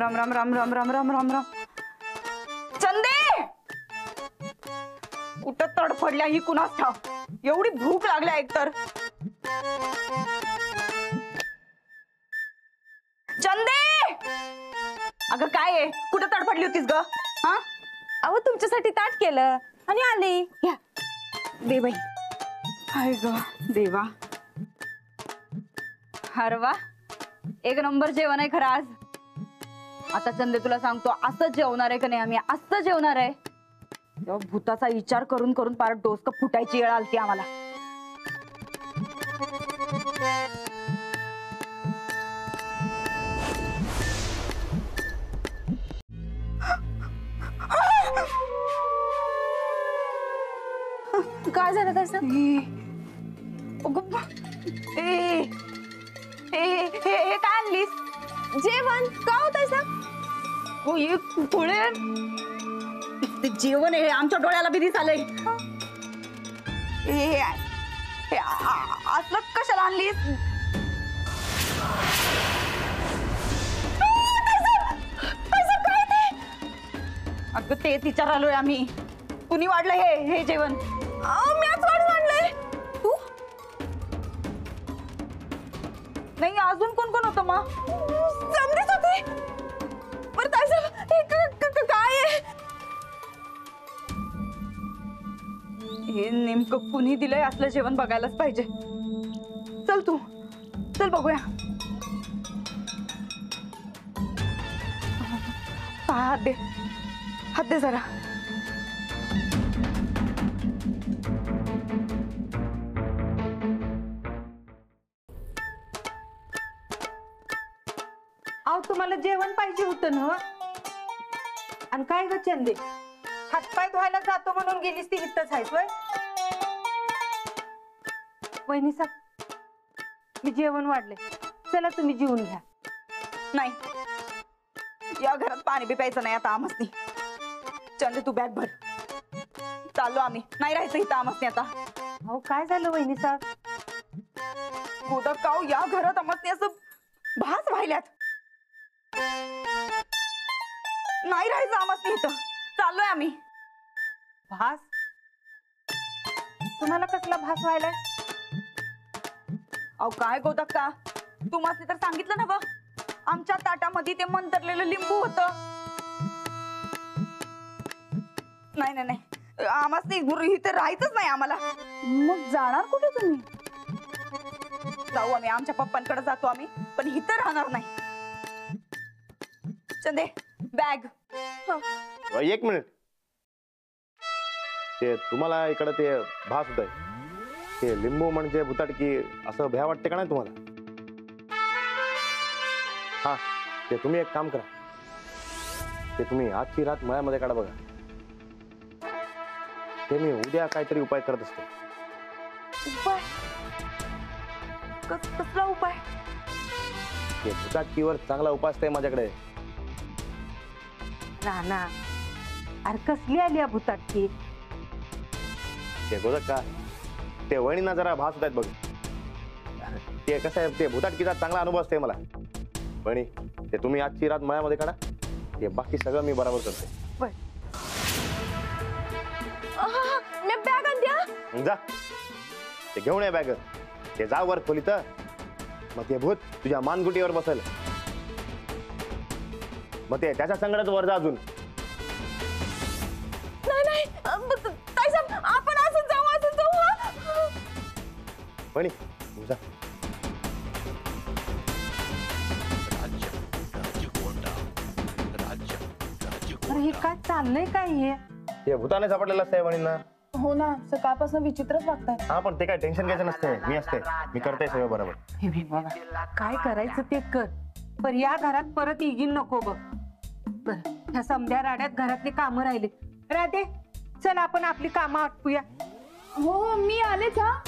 राम राम राम राम राम राम राम राम. चंदे कुठं तडफडल्या ही कुणास ठाव. एवढी भूक लागल्या एकतर. चंदे अगं काय आहे, कुठं तडफडली होतीस ग? हा अहो तुमच्यासाठी ताट केलं आणि आले. या दे बाई. हाय ग देवा. हरवा एक नंबर जेवण आहे खरं आज. आता चंदे तुला सांगतो, असंच जेवणार आहे का नाही आम्ही, असं जेवणार आहे. तेव्हा भूताचा विचार करून करून पार डोसकं फुटायची वेळ आलती आम्हाला. काय झालं तसं? हे काय आणलीस? जेवण का होत हो ये पुढे. ते जेवण आहे आमच्या डोळ्याला बी दिसालंय. असलं कशाला आणलीस? अगं तेच विचारालोय आम्ही. कुणी वाढलं हे जेवण? मी आज वाढलंय. तू नाही अजून कोण कोण होतं मग? समजत होती. बरं काय झालं? हे काय आहे? हे नेमकं कुणी दिलंय असलं जेवण बघायलाच पाहिजे. चल तू चल बघूया. हात दे, हात दे जरा. अहो तुम्हाला जेवण पाहिजे होतं ना. आणि काय ग चंदे, हातपाय धुवायला जातो म्हणून गेलीस ती इथंच आहेस वय. वहिनी साहेब, मी जेवण वाढले, चला तुम्ही जेवून घ्या. नाही, या घरात पाणी बी प्यायचं नाही आता आमसनी. चंदे तू बॅग भर, चाललो आम्ही. नाही राहायचं इथं आमसनी आता. अहो काय झालं वहिनी साहेब? गोदक काव या घरात आमसनी असं भास व्हायल्यात. नाही राहायचं आमसनी इथं, चाललोय आम्ही. भास? तुम्हाला कसला भास व्हायलाय? अहो काय गोदक का, तुम्हाला तर सांगितलं ना बा, आमच्या ताटामध्ये ते मंतरलेलं लिंबू होतं. नाही नाही नाही, आम्हाला इथे राहायचंच नाही आम्हाला. मग जाणार कुठे तुम्ही? जाऊ आम्ही, आमच्या पप्पांकडे जातो आम्ही, पण इथं राहणार नाही. चंदे बॅग. एक मिनिट, ते तुम्हाला इकडे ते भास होत आहे, ते लिंबू म्हणजे भुताटकी असं भ्या वाटते का नाही तुम्हाला? हा, ते तुम्ही एक काम करा, ते तुम्ही आजची रात मळ्यामध्ये काढा बघा. ते मी उद्या काहीतरी उपाय करत असते. उपाय? कसला उपाय? ते भुताटकीवर चांगला उपाय असते माझ्याकडे. राणा, अरे कसली आली भुताटकी? ते गोदक का, ते वहिनींना जरा भास होत आहेत बघ. ते कसं आहे, ते भुताटकीचा चांगला अनुभव असते मला. वहिनी, ते तुम्ही आजची रात मळ्यामध्ये काढा, ते बाकी सगळं मी बरोबर करते. मी बॅग आणत्या. जा, ते घेऊन ये बॅग. ते जा वर खोलीत, मग ते भूत तुझ्या मानगुटीवर बसेल, मग ते त्याच्या संगडच वर जा अजून. नाही नाही, ताईसाहेब, आपण असं जाऊ, असं जाऊ. वहिनी जा. अरे हे काय चाललंय काय हे? ते भूताने सापडलेलं असतंय वहिनींना. हो ना, सकाळपासून विचित्रच वागताय. हा, पण ते काय टेन्शन घ्यायचं नसते, मी असते, मी करते सगळं बरोबर. हे बघ बाबा, काय करायचं ते कर, पण या घरात परत येईल नको बघ. बरं, ह्या समध्या राड्यात घरातली कामं राहिली. राधे, चल आपण आपली कामं आटपूया. हो हो, मी आलेच. हा,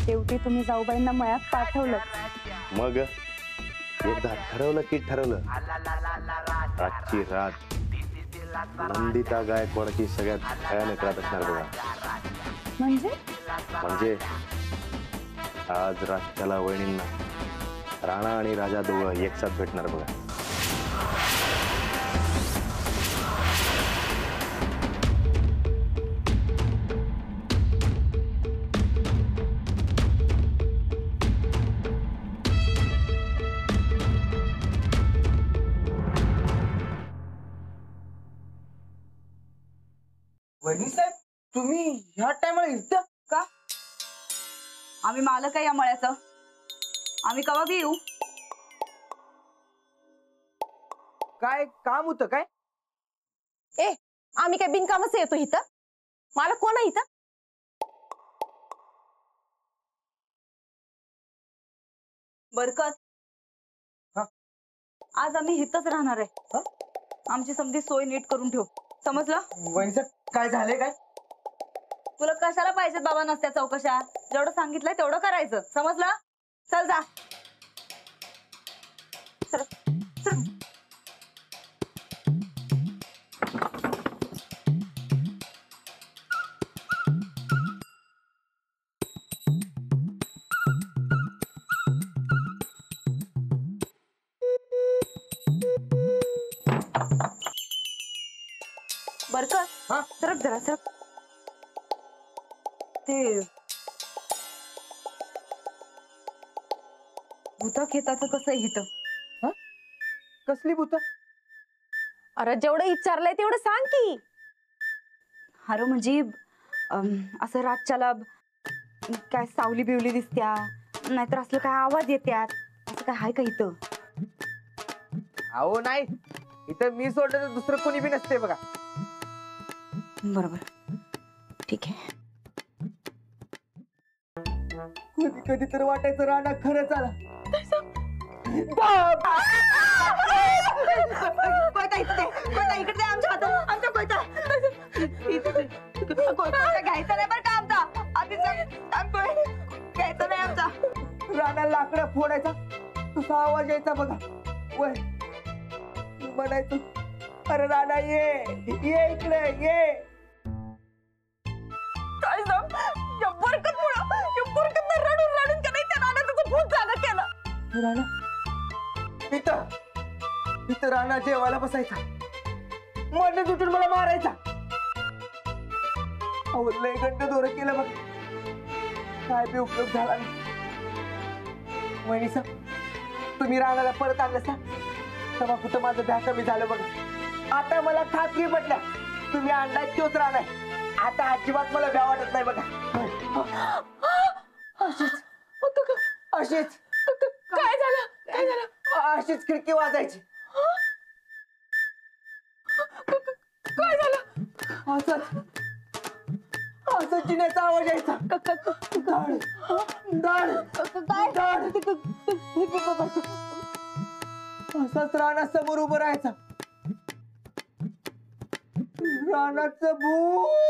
शेवटी तुम्ही जाऊबाईंना मळ्यात पाठवलं. मग एकदा ठरवलं की ठरवलं. आजची रात नंदिता गायकवाडची सगळ्यात भयानक रात असणार बघा. म्हणजे आज रात्याला वहिनींना राणा आणि राजा दोघं एकसाथ भेटणार बघा. वहिनी साहेब, तुम्ही ह्या टायमाला इथं का? आम्ही मालक आहे या मळ्याचं, आम्ही कवा बी येऊ. काय काम होतं काय? ए, आम्ही काय बिनकामच येतो इथं? मला कोण आहे इथं? बरकत, हा? आज आम्ही इथंच राहणार आहे. आमची समधी सोय नीट करून ठेव, समजलं? वहिनी साहेब, काय झालंय काय? तुला कशाला पाहिजेत बाबा नसत्या चौकशा? जेवढं सांगितलंय तेवढं करायचं, समजलं? चल जा. चल, चल. बरकत हा? सरक जरा सरक. ते भूता खेताचं कसं आहे इथं? कसली भूत? अरे जेवढं विचारलंय तेवढं सांग की. अरे म्हणजे असं रातच्याला काय सावली बिवली दिसत्या, नाहीतर असलं काय आवाज येत्यात, असं काय आहे का इथं? अहो नाही, इथं मी सोडलं तर दुसरं कोणी बी नसते बघा. बरोबर, ठीक आहे. कधी कधी तर वाटायचं राणा खरंच आला. इकडे आमच्या हातात आमच्या कोयता घ्यायचा नाही बरं का आमचा. आधी सांगतोय घ्यायचा नाही आमचा. राणा लाकडं फोडायचा, तसा आवाज यायचा बघा. वय मी म्हणायचो, अरे राणा ये ये इकडे ये. काय सांग या बरकत रडून रडून का नाही त्या रानाचं भूत जागा केलं. राणा इथं राणा जेवायला बसायचा, मधलं तुटून मला मारायचा. अहो लय गंड दोरं केलं बघ, काय बी उपयोग झाला नाही. वहिनीसा तुम्ही राणाला परत आणलं सा तेव्हा कुठं माझं भ्या कमी झालं बघा. आता मला खात्री पटल्या तुम्ही आणलाय तोच राणा आहे. आता अजिबात मला भ्या वाटत नाही बघा. अशीच काय झालं? अशीच खिडकी वाजायची. काय झालं? असं जिन्याचा आवाज यायचा. दाढ दाढ दाढ. असाच राणा समोर उभं राहायचा. राणाचं भूत.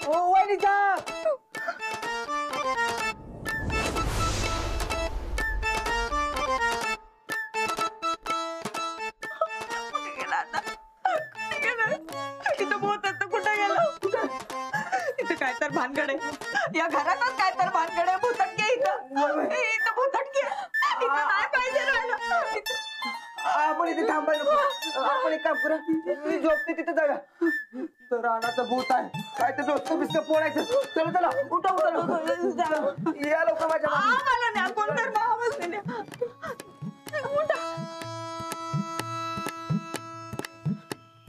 ओ वहिनीचा इथं भूताचं कुठं गेलं? इथं काय तर भानगड आहे. या घरातच काय तर भानगड आहे. भूतटके इथं भूतटके इथं नाही पाहिजे राहायला. आपण इथे थांबायला नको. आपण एक काम करा, मी झोपते तिथे जाऊया. तर राणाचं भूत आहे, काय तर डोसकं बिस्कं फोडायचं. चला चला उठा उठा लवकर. या लवकर माझ्या मागे. मला न्या कोण तर भावाच न्या.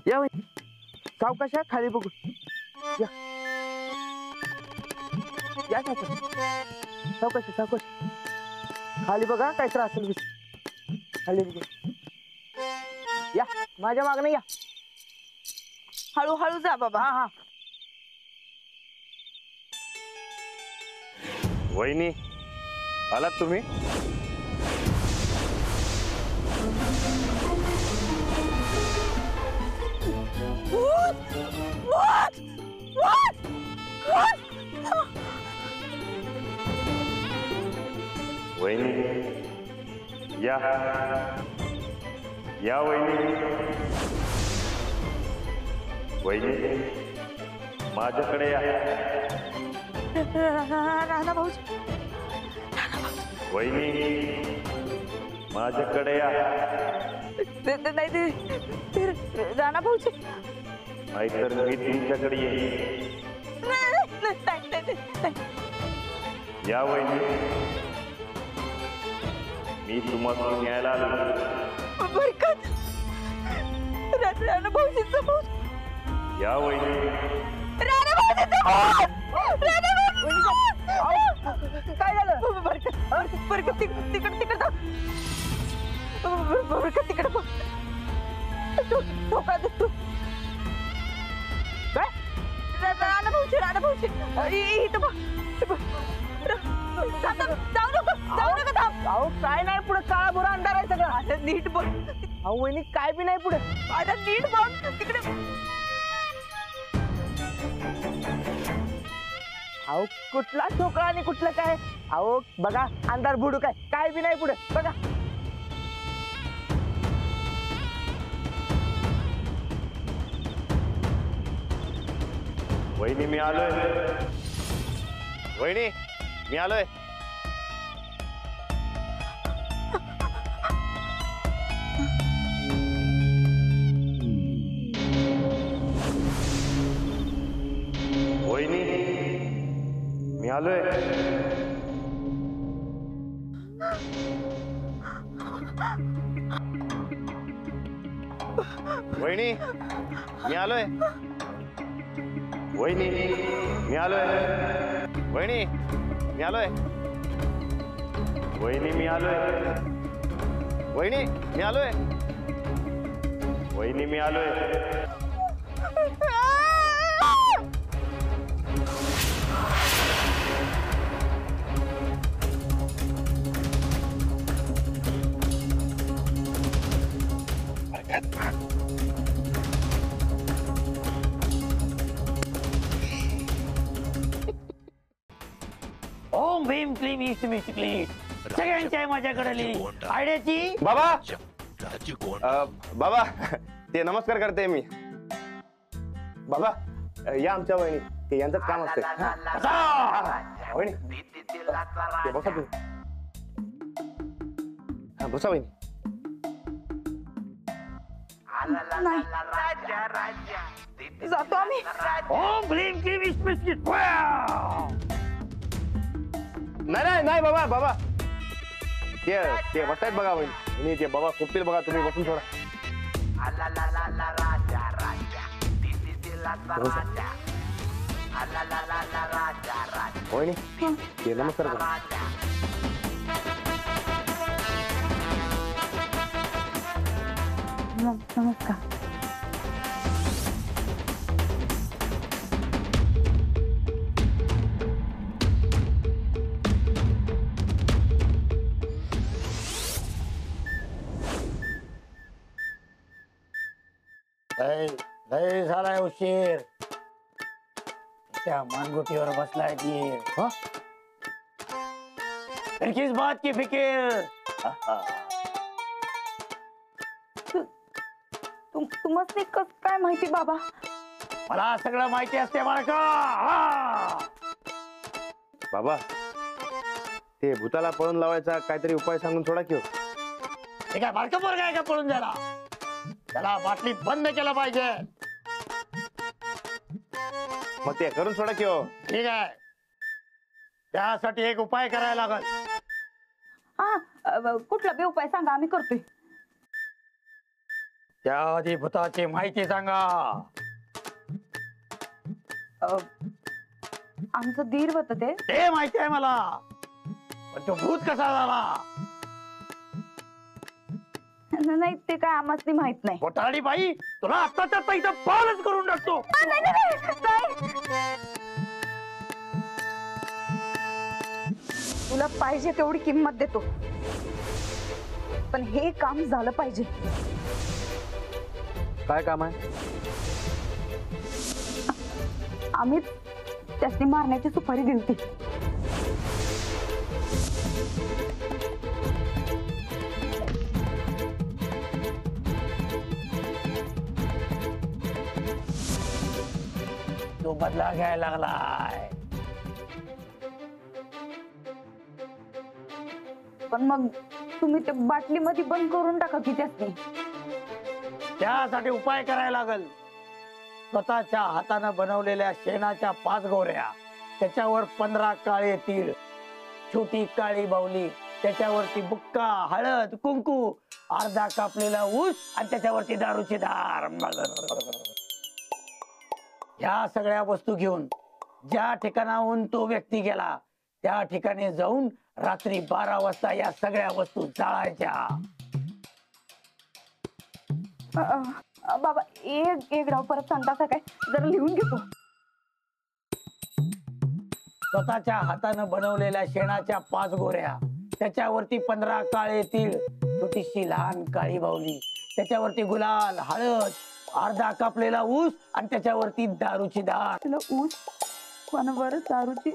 या वहिनी, सावकाश खाली बघू. या या सावकाश सावकाश. खाली बघा काय त्रास असेल बिस. खाली बघू. या माझ्या मागणं या. हळूहळू जा बाबा. हा हा. वहिनी आलात तुम्ही? वहिनी या या वहिनी. वहिनी माझ्याकडे या. राणा भाऊजी वहिनी माझ्याकडे या. नाही ते राणा भाऊजी नाहीतर मी तुमच्याकडे येईन. या वहिनी मी तुम्हाला न्यायला आलो. बरकत राणा भाऊजीचं भूत. या वहिनी. राणा भाऊजीचं भूत. राणा काय झालं? बरकत तिकडे जा. बरकत तिकडे बघ. ठोका दिसतो. काय? राणा भाऊजी इथं बघ. जाऊ नका थांब. अहो काय नाही पुढे काळा बुरा अंधार आहे सगळं. आता नीट बघ. अहो वहिनी काय बी नाही पुढे. आता नीट बघ तिकडे. अहो कुठला ठोकळा आणि कुठलं काय. अहो बघा अंधार बुडू काय बी नाही पुढे बघा. वहिनी मी आलोय. वहिनी मी आलोय. वहिनी मी आलोय. वहिनी मी आलोय. वहिनी मी आलोय. वहिनी मी आलोय. वहिनी मी आलोय. वहिनी मी आलोय. वहिनी मी आलोय. ओम भीम क्लीम ईस्ट मिस्ट क्लीम सगळ्यांची आहे माझ्याकडली आयडियाची. बाबा बाबा ते नमस्कार करते मी. बाबा या आमच्या वहिनी ते यांचंच काम असते. वहिनी ते बसा तुम्ही. हा बसा वहिनी. जातो आम्ही. ओम भीम क्लीम ईस्ट मिस्ट क्लीम. नाही नाही नाही बाबा बाबा ते ते बसायत बघा वहिनी ते बाबा खूपतील बघा तुम्ही बसून थोडा. वहिनी ते नमस्कार करा. नमस्कार. लय झालाय उशीर. त्या मानगुटीवर बसलाय तीर. फिर किस बात की फिकिर. तुम्हाला कस काय माहिती बाबा? मला सगळं माहिती असते बाळका. बाबा ते भूताला पळून लावायचा काहीतरी उपाय सांगून थोडा की हो. हे काय बाळका पोरगा आहे का पळून जायला? त्याला बाटलीत बंद केलं पाहिजे. मग ते करून थोडा की हो. ठीक आहे त्यासाठी एक उपाय करायला लागल. हा कुठला बी उपाय सांगा आम्ही करतोय. त्या आधी भूताची माहिती सांगा. आमचं दीर होत ते माहिती आहे मला पण तो भूत कसा झाला? नाही ते काय आम्हाला माहित नाही. घोटाळी बाई तुला आत्ताच्या आत्ता इथं पालच करून टाकतो. तुला पाहिजे तेवढी किंमत देतो पण हे काम झालं पाहिजे. काय काम आहे? आम्ही त्यासनी मारण्याची सुपारी दिलती. तो बदला घ्यायला लागलाय. पण मग तुम्ही ते बाटलीमध्ये बंद करून टाका की त्यासनी. त्यासाठी उपाय करायला लागल. स्वतःच्या हातानं बनवलेल्या शेणाच्या 5 गोऱ्या, त्याच्यावर 15 काळे तीळ, छोटी काळी बाहुली, त्याच्यावरती बुक्का, हळद, कुंकू, अर्धा कापलेला ऊस आणि त्याच्यावरती दारूची धार. या सगळ्या वस्तू घेऊन ज्या ठिकाणाहून तो व्यक्ती गेला त्या ठिकाणी जाऊन रात्री 12 वाजता या सगळ्या वस्तू जाळायच्या. बाबा एक डाव परत सांगता का काय? जरा लिहून घेतो. स्वतःच्या हातानं बनवलेल्या शेणाच्या 5 गोऱ्या, त्याच्यावरती 15 काळे तीळ, छोटीशी लहान काळी बाहुली, त्याच्यावरती गुलाल, हळद, अर्धा कापलेला ऊस आणि त्याच्यावरती दारूची धार. तुला ऊस कोणावर दारूची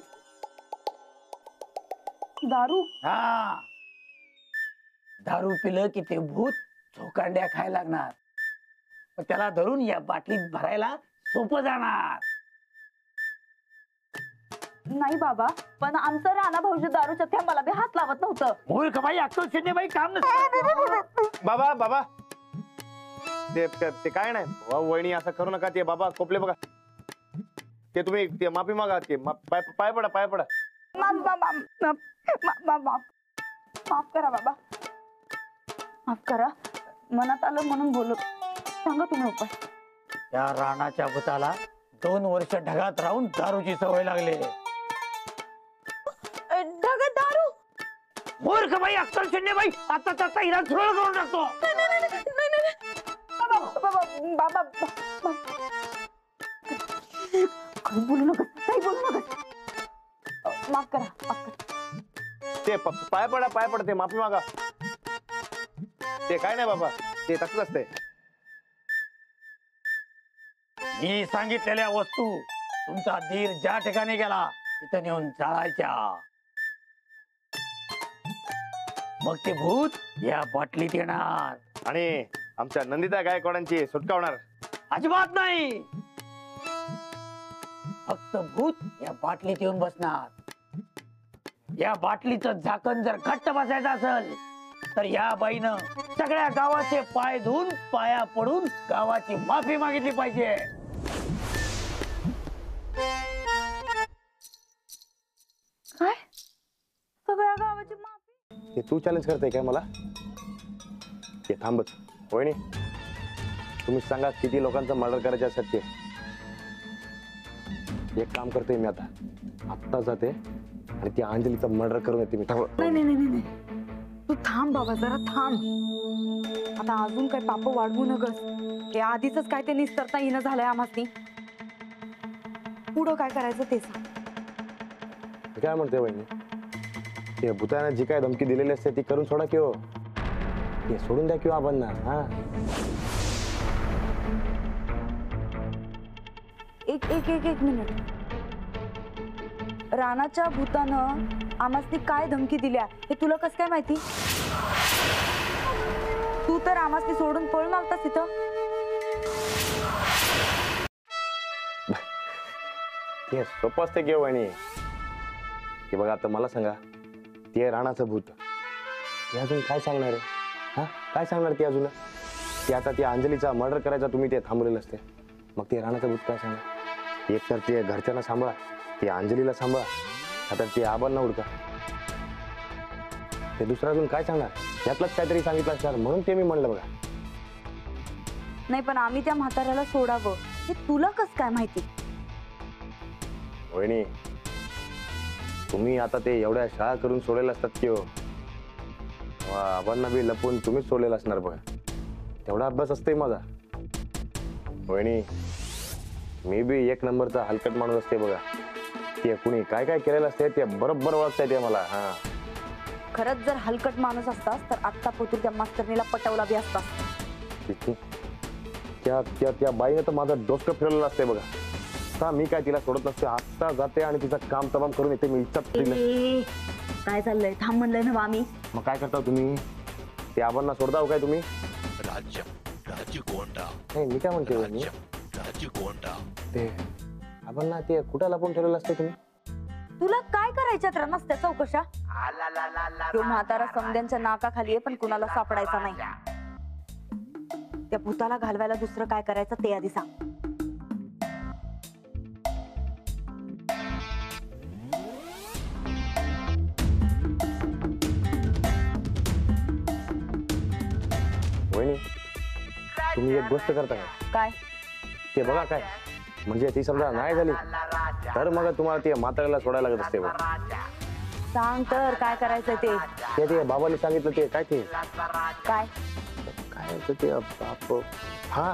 दारू? हा दारू पिलं की ते भूत झोकांड्या खायला लागणार. त्याला धरून या बाटलीत भरायला सोपं जाणार. नाही बाबा, पण आमचं राणा भाऊजी दारूच्या थेंबाला बी हात लावत नव्हतं. मूर्ख बाई, अक्कल शून्य बाई, काम नसतं. बाबा बाबा ते काय नाही वहिनी, असं करू नका. ते बाबा कोपले बघा, ते तुम्ही ते माफी मागा. ते पाय पडा, पाय पडा. माफ करा बाबा, माफ करा. मनात आलं म्हणून बोलू. सांगा तुम्ही उपाय. त्या राणाच्या भूताला 2 वर्ष ढगात राहून दारूची सवय लागली. ढगात दारू? मूर्ख बाई, अक्कल शून्य बाई, आता त्याचा हिरा झुरळ करून टाकतो. बाबा काही बोलू नका, काही बोलू नका. माफ करा, माफ करा. ते पाय पडा, पाय पडा. ते माफी मागा. ते काय नाही बाबा, ते तसंच असतंय. मी सांगितलेल्या वस्तू तुमचा धीर ज्या ठिकाणी गेला तिथं नेऊन जाळायच्या. मग ते भूत या बाटलीत येणार आणि आमच्या नंदिता गायकवाडांची सुटका होणार. अजिबात नाही. फक्त भूत या बाटलीत येऊन बसणार. या बाटलीचं झाकण जर घट्ट बसायचं असेल तर या बाईनं सगळ्या गावाचे पाय धुवून पाया पडून गावाची माफी मागितली पाहिजे. काय? सगळ्या गावाची माफी? ते तू चॅलेंज करते काय मला? ते थांबच. वहिनी, तुम्ही सांगा किती लोकांचं मर्डर करायचं असेल ते. एक काम करतोय मी, आत्ता जाते आणि ती अंजलीचं मर्डर करून येते मी. नाही नाही नाही नाही, तू थांब बाबा, जरा थांब. आता अजून काय पाप वाढवू नगस. हे आधीच काय ते निस्तरता येणं झालंय आम्हासनी. पुढं काय करायचं ते सांग. काय म्हणते वहिनी? ते भूताने जी काय धमकी दिलेली असते ती करून सोडा किंवा ते सोडून द्या किंवा आपण ना. हा, एक मिनिट. राणाच्या भूतानं आम्हासनी काय धमकी दिल्या हे तुला कसं काय माहिती? तू तर आम्हासनी सोडून पळून आलतास तिथं. ते सोपं असते किंवा वहिनी. की बघा, आता मला सांगा, ते राणाचं भूत ते अजून काय सांगणार आहे? हा, काय सांगणार ते अजून? ते आता त्या अंजलीचा मर्डर करायचा तुम्ही ते थांबवलेलं असते. मग ते राणाचं भूत काय सांगणार? एक तर ते घरच्यांना सांभाळा, ते अंजलीला सांभाळा, आता ते आबांना उडका. ते दुसरं अजून काय सांगणार? यातलंच काहीतरी सांगितलं असणार, म्हणून ते मी म्हणलं बघा. नाही, पण आम्ही त्या म्हाताऱ्याला सोडावं हे तुला कसं काय माहिती? वहिनी, तुम्ही आता ते एवढ्या शाळा करून सोडलेलं असतात की हो, आबांना बी लपून तुम्हीच सोडलेलं असणार बघा. तेवढा अभ्यास असतोय माझा. वहिनी, मी बी 1 नंबरचा हलकट माणूस असते बघा. ते कुणी काय काय केलेलं असते ते बरोबर ओळखता येते मला. हा, खरंच जर हलकट माणूस असतास तर आत्ता पोतू त्या मास्तरनीला पटवला बी असतास. त्या बाईने तर माझं डोसकं फिरवलेलं असते बघा. आता मी काय तिला सोडत नसते. आत्ता जाते आणि तिचं काम तमाम करून येते मी. काय चाललंय? थांब म्हणलंय ना आम्ही. मग काय करता तुम्ही? ते आबांना सोडता काय तुम्ही? नाही, मी काय म्हणते वहिनी, ते आबांना ते कुठं लपून ठेवलेलं असते तुम्ही? तुला काय करायच्यात रे नसत्या चौकशा? तो म्हातारा समद्यांच्या नाकाखाली आहे, पण कुणाला सापडायचा नाही. त्या भूताला घालवायला दुसरं काय करायचं ते आधी सांग. वहिनी, तुम्ही एक गोष्ट करता काय? ते बघा काय, म्हणजे ती समजा नाही झाली तर मग तुम्हाला ते म्हाताऱ्याला सोडायला लागत असते बघा. सांग तर काय करायचं ते बाबांनी सांगितलं ते काय काय ते पाप. हा,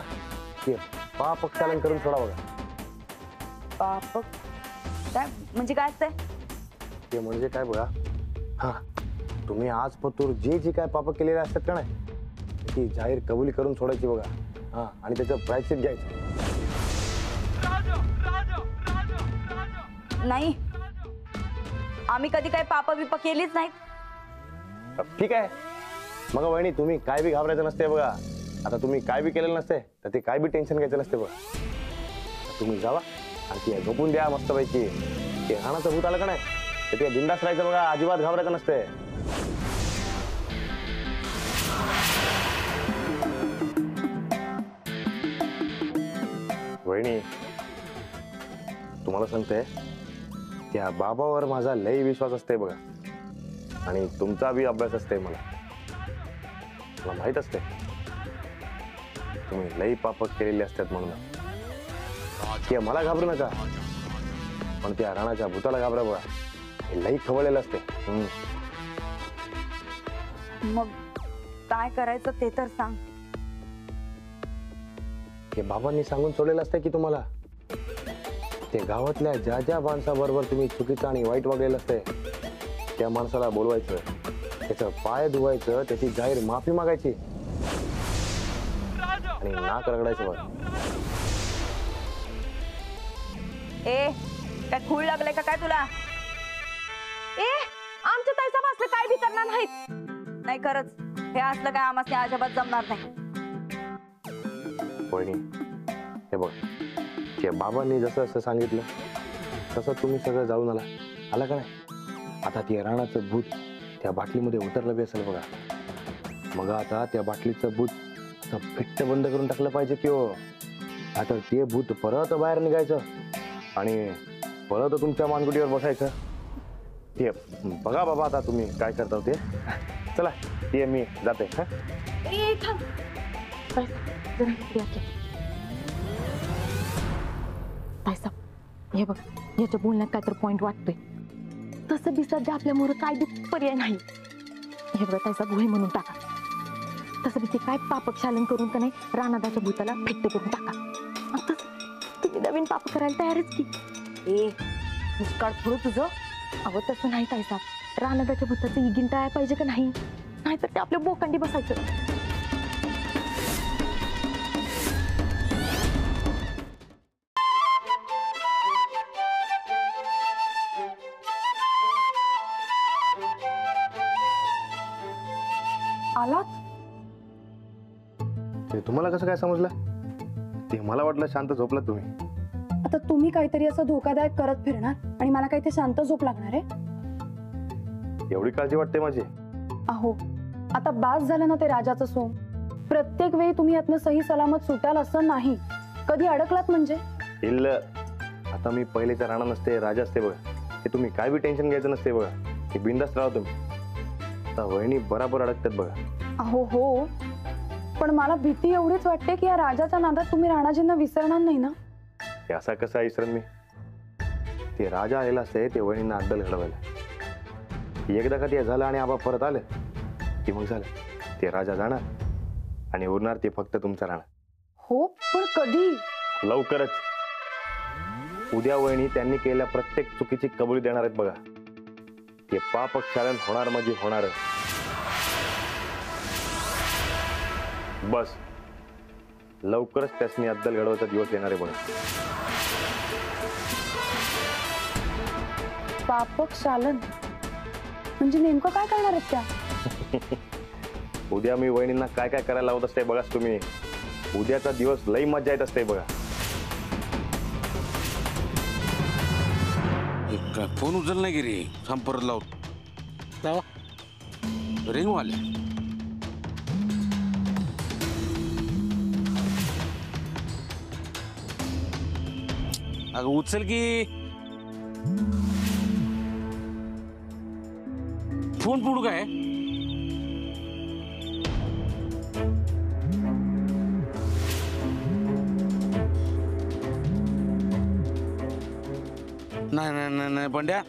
ते पाप चालन करून सोडा बघा. पाप काय म्हणजे काय असतंय? ते म्हणजे काय बघा, हा, तुम्ही आज पतूर जे काय पाप केलेले असतात का नाही ती जाहीर कबुली करून सोडायची बघा. हा, आणि त्याचं प्रायश्चित घ्यायचं. नाही, आम्ही कधी काही पाप बिप केलीच नाही. ठीक आहे, मग वहिनी तुम्ही काय बी घाबरायचं नसते बघा. आता तुम्ही काय बी केलेलं नसते तर ते काय बी टेन्शन घ्यायचं नसते बघा. तुम्ही जावा आणि ती झोपून द्या मस्तपैकी. ते राणाचं भूत आलं का नाही ते बिंदास राहायचं बघा, अजिबात घाबरायचं नसते. वहिनी तुम्हाला सांगते, त्या बाबावर माझा लई विश्वास असते बघा, आणि तुमचा बी अभ्यास असते. मला माहित असते तुम्ही लई पाप केलेले असतात म्हणून. ते मला घाबरू नका, पण त्या राणाच्या भूताला घाबरा बघा, हे लई खवळलेलं असते. मग काय करायचं ते तर सांग. हे बाबांनी सांगून सोडलेलं असतं की तुम्हाला, ते गावातल्या ज्या ज्या माणसाबरोबर तुम्ही चुकीचं आणि वाईट वागलेलं असते त्या माणसाला बोलवायचं, त्याचं पाय धुवायचं, त्याची जाहीर माफी मागायची आणि नाक रगडायचं बघा. ए काय खूळ लागले का काय तुला? ए आमच्या ताईचा असलं काय बी करणार नाहीत. नाही खरंच हे असलं काय आम्हाला अजिबात जमणार नाही. वहिनी हे बघ, त्या बाबांनी जसं जसं सांगितलं तसं तुम्ही सगळं जाऊन आला का नाही? आता ते राणाचं भूत त्या बाटलीमध्ये उतरलं बी असेल बघा. मग आता त्या बाटलीचं भूत फिट्ट बंद करून टाकलं पाहिजे की हो. आता ते भूत परत बाहेर निघायचं आणि परत तुमच्या मानगुटीवर बसायचं. ते बघा बाबा आता तुम्ही काय करता ते. चला ते मी जाते. ए थांब. हे बघ, याच्या बोलण्यात काय तर पॉइंट वाटतोय. तसं बी सध्या आपल्यामुळे काय बी पर्याय नाही. हे बघा ताईसा गुहे म्हणून टाका. तसं बी ते काय पापक्षालन करून का नाही राणादाच्या भूताला फिट्ट करून टाका. आता तुम्ही नवीन पाप करायला तयारच की. ए मुस्काळ थोडं तुझं. अहो तसं नाही ताईसा, राणादाच्या भूताचं इगिन टाळायला पाहिजे का नाही? नाहीतर ते आपल्या बोकांडी बसायचं. आलात? ते तुम्हाला कसं काय समजलं? ते मला वाटलं शांत झोपला तुम्ही. आता तुम्ही काहीतरी असं धोकादायक करत फिरणार आणि मला काही ते शांत झोप लागणार आहे? एवढी काळजी वाटते माझी? अहो आता बास झालं ना ते राजाचं सोंग. प्रत्येक वेळी तुम्ही यातनं सही सलामत सुटाल असं नाही. कधी अडकलात म्हणजे? इल्ल, आता मी पहिलेचा राणा नसते, राजा असते बघा. ते तुम्ही काय बी टेन्शन घ्यायचं नसते बघा. ते बिंदास राहा तुम्ही. आता वहिनी बराबर अडकतात बघा. अहो हो, पण मला भीती एवढीच वाटते की या राजाच्या नादात तुम्ही राणाजींना विसरणार नाही ना? ते असा कसा विसरण मी? ते राजा आलेला असते ते वहिनींना अद्दल घडवायला. एकदा का ते झालं आणि आबा परत आलं की मग झालं, ते राजा जाणार आणि उरणार ते फक्त तुमचा राणा. हो पण कधी? लवकरच. उद्या वहिनी त्यांनी केलेल्या प्रत्येक चुकीची कबुली देणार आहेत बघा. ते पाप क्षालन होणार म्हणजे होणार. बस लवकरच त्यासनी अद्दल घडवायचा दिवस येणार आहे बघा. पापक्षालन म्हणजे नेमकं काय करणार आहेत त्या? उद्या मी वहिनींना काय काय करायला लावत असते बघाच तुम्ही. उद्याचा दिवस लई मजा येत असते बघा. काय फोन उचल नाही की रे? थांब परत लावतो. रिंग वाले. अगं उचल की. फोन पुढू काय? नाही नाही नाही नाही बंड्या,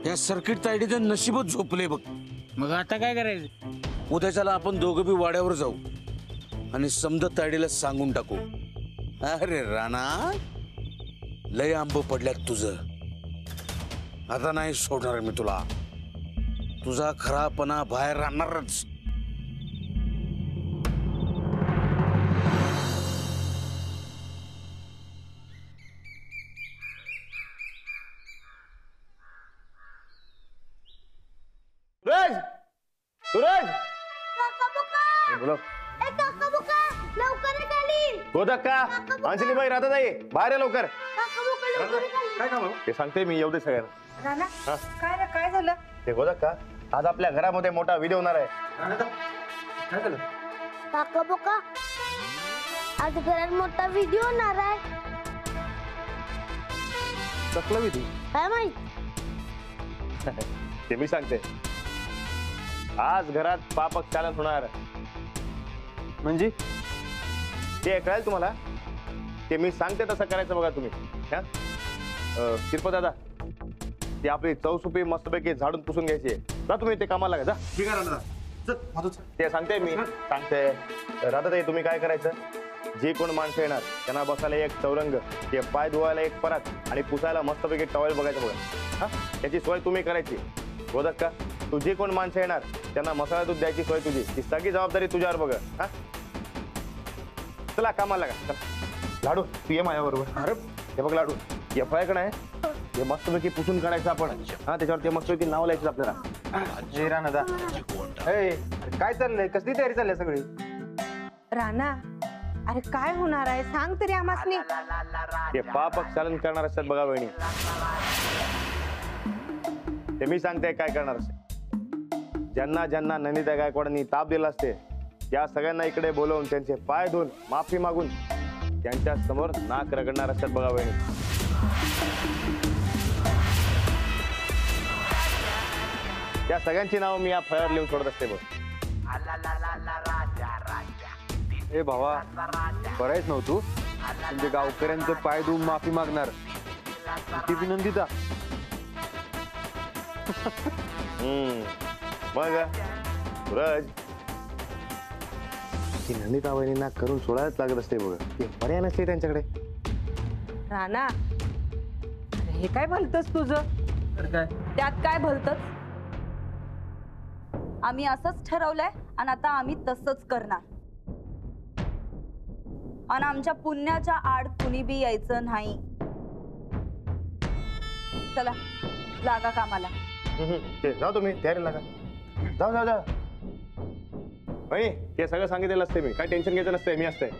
या सर्किट तायडीचं नशीबच झोपले बघ. मग आता काय करायचं? उद्याच्याला आपण दोघं बी वाड्यावर जाऊ आणि समजा तायडीला सांगून टाकू. अरे राणा, लय आंब पडल्यात तुझं. आता नाही सोडणार मी तुला. तुझा खरापणा बाहेर राहणारच. सूरज, सूरज, बोलो. गोदक का अंजलीबाई राधा बाहेर आहे लवकर. काय काम ते सांगते मी, येऊ दे सगळ्यांना. राणा हा? काय रे काय झालं? ते गोदा का आज आपल्या घरामध्ये मोठा विधी होणार आहे. काय झालं? काका बोका आज घरात मोठा व्हिडिओ होणार आहे. कसला विधी? काय माहित? ते मी सांगते. आज घरात पापक चालन होणार. म्हणजे ते कळेल तुम्हाला. ते मी सांगते तसं करायचं बघा तुम्ही. हा शिरपत दादा, ती आपली चौसुपी मस्तपैकी झाडून पुसून घ्यायची आहे. जा तुम्ही ते कामाला लागा. जा. ठीक आहे राणा. चल माझं चल. ते सांगते मी सांगते. राधाताई तुम्ही काय करायचं, जी कोण माणसं येणार त्यांना बसायला एक चौरंग, ते पाय धुवायला एक परात आणि पुसायला मस्तपैकी टॉवेल बघायचं बघा. हा याची सोय तुम्ही करायची. बोधक का तू जी कोण माणसं येणार त्यांना मसाला दूध द्यायची सोय तुझी. ती सगळी जबाबदारी तुझ्यावर बघ. हा चला कामाला लागा. चला लाडू तू ये माझ्या बरोबर. अरे हे बघ लाडू, एफ आय कडे आहे ते मस्तपैकी पुसून काढायचं आपण. हा त्याच्यावर ते मस्तपैकी नाव लिहायचं आपल्याला. राणा काय चाललंय? कसली तयारी चालली सगळी? राणा अरे काय होणार आहे सांग तरी आम्हासनी. ते पापक चालन करणार असतात बघा वहिनी. ते मी सांगते काय करणार असते. ज्यांना ज्यांना नंदिता गायकवाडांनी ताप दिला असते त्या सगळ्यांना इकडे बोलवून त्यांचे पाय धुवून माफी मागून त्यांच्या समोर नाक रगडणार असतात बघा वहिनी. त्या सगळ्यांची नाव मी या फळ्यावर लिहून सोडत असते बघ. ए भावा, बरायच नव्हतो म्हणजे गावकऱ्यांचं पाय धुवून माफी मागणार ती विनंदिता. मग सूरज, ती नंदिता वहिनींना करून सोडायलाच लागत असते बघ. ते पर्याय नसते त्यांच्याकडे. राणा अरे हे काय भलतंच तुझं? त्यात काय भलतच. आम्ही असंच ठरवलंय आणि आता आम्ही तसंच करणार. आणि आमच्या पुण्याच्या आड कुणी बी यायचं नाही. चला लागा कामाला. ते जाऊ तुम्ही तयारी लागा. जाऊ जाऊ जाऊ. वहिनी ते सगळं सांगितलेलं असते मी. काय टेन्शन घ्यायचं नसतंय. मी असतंय.